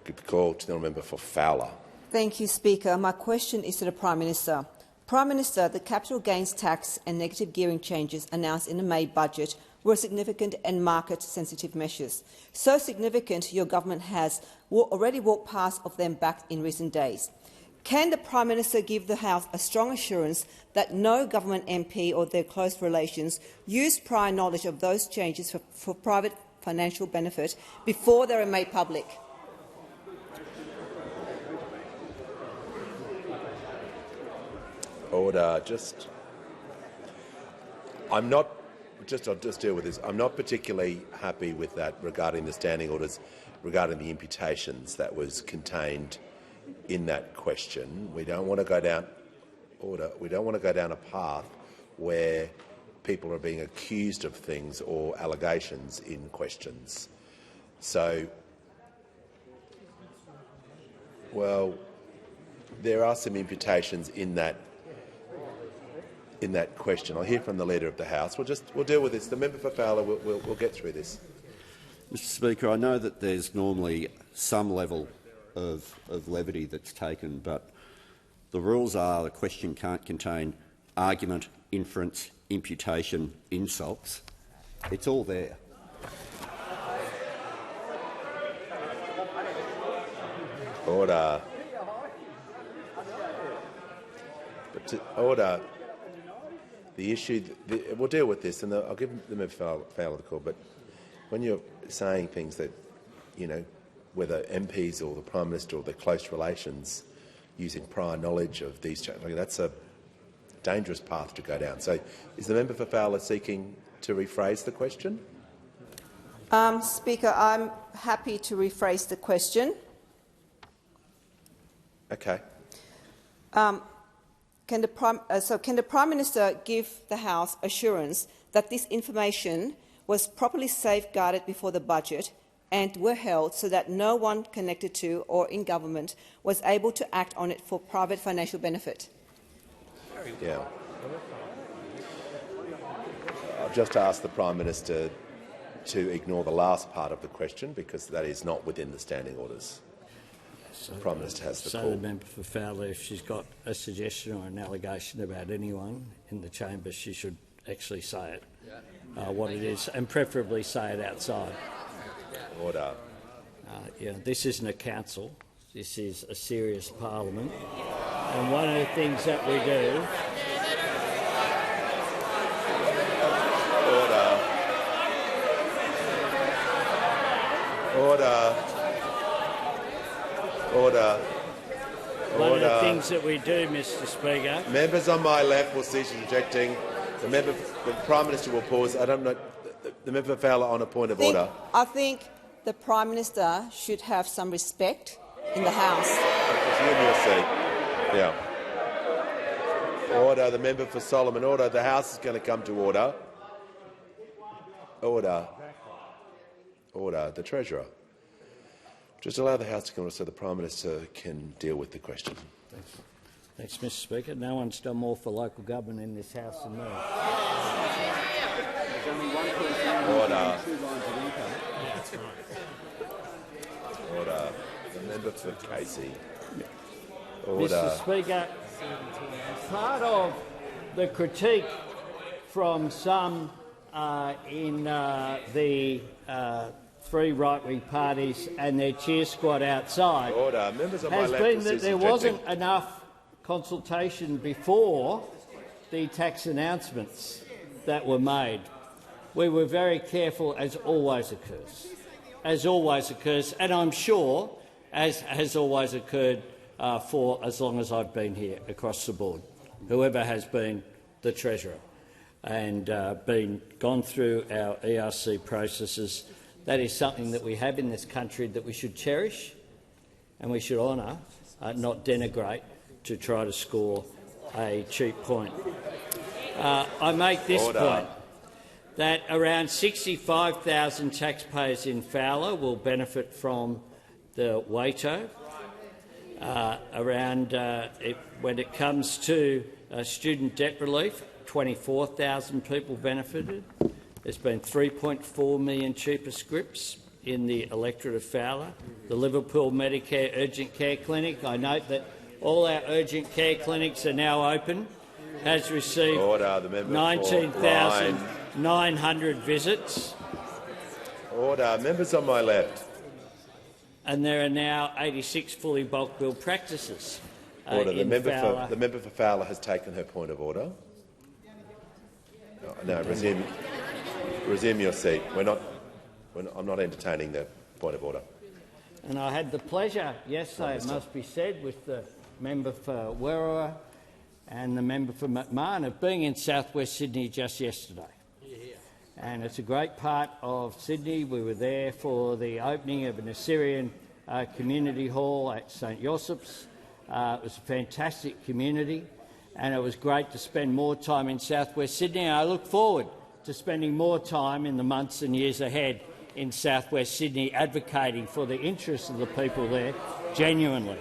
give the call to the honourable member for Fowler. Thank you, Speaker. My question is to the Prime Minister. Prime Minister, the capital gains tax and negative gearing changes announced in the May budget were significant and market-sensitive measures. So significant, your government has already walked past of them back in recent days. Can the Prime Minister give the House a strong assurance that no government MP or their close relations used prior knowledge of those changes for private financial benefit before they were made public? Order. I'll just deal with this. I'm not particularly happy with that regarding the standing orders, regarding the imputations that was contained in that question. We don't want to go down We don't want to go down a path where people are being accused of things or allegations in questions. So, well, there are some imputations in that question. I'll hear from the Leader of the House. We'll deal with this. The member for Fowler, we'll get through this. Mr Speaker, I know that there's normally some level of levity that's taken, but the rules are the question can't contain argument, inference, imputation, insults. It's all there. Order. Order. The issue. We'll deal with this, and I'll give the member Fowler the call. But when you're saying things that, whether MPs or the Prime Minister or their close relations using prior knowledge of these changes, that's a dangerous path to go down. So, is the member for Fowler seeking to rephrase the question? Speaker, I'm happy to rephrase the question. Okay. Can the Prime Minister give the House assurance that this information was properly safeguarded before the budget and were held so that no one connected to or in government was able to act on it for private financial benefit? Yeah. I'll just ask the Prime Minister to ignore the last part of the question because that is not within the standing orders. So, the Prime Minister has the call. So the member for Fowler, if she's got a suggestion or an allegation about anyone in the chamber, she should actually say it, what it is, and preferably say it outside. Order. This isn't a council. This is a serious parliament. And one of the things that we do... Order. Order. One of the things that we do, Mr Speaker... Members on my left will cease interjecting. The Prime Minister will pause. I don't know. The member for Fowler on a point of order. I think the Prime Minister should have some respect in the House. Resume your seat. Yeah. Order. The member for Solomon. Order. The House is going to come to order. Order. Order. The Treasurer. Just allow the House to come so the Prime Minister can deal with the question. Thanks, Mr Speaker. No one's done more for local government in this House than me. Order. Order. The member for Casey. Order. Mr Speaker, part of the critique from some in the three right-wing parties and their cheer squad outside has been that there wasn't enough consultation before the tax announcements that were made. We were very careful, as always occurs, and I'm sure, as has always occurred for as long as I've been here across the board, whoever has been the Treasurer and gone through our ERC processes. That is something that we have in this country that we should cherish and we should honour, not denigrate to try to score a cheap point. I make this point, that around 65,000 taxpayers in Fowler will benefit from the WATO. When it comes to student debt relief, 24,000 people benefited. There's been 3.4 million cheaper scripts in the electorate of Fowler. The Liverpool Medicare Urgent Care Clinic, I note that all our urgent care clinics are now open, has received 19,900 visits. Order. Members on my left. And there are now 86 fully bulk bill practices. Order. The member Fowler. for Fowler has taken her point of order. No, resume your seat. I'm not entertaining the point of order. And I had the pleasure yesterday, it must be said, with the member for Werriwa and the member for McMahon of being in south-west Sydney just yesterday. And it's a great part of Sydney. We were there for the opening of an Assyrian community hall at St Joseph's. It was a fantastic community, and it was great to spend more time in south-west Sydney. And I look forward to spending more time in the months and years ahead in south-west Sydney advocating for the interests of the people there genuinely.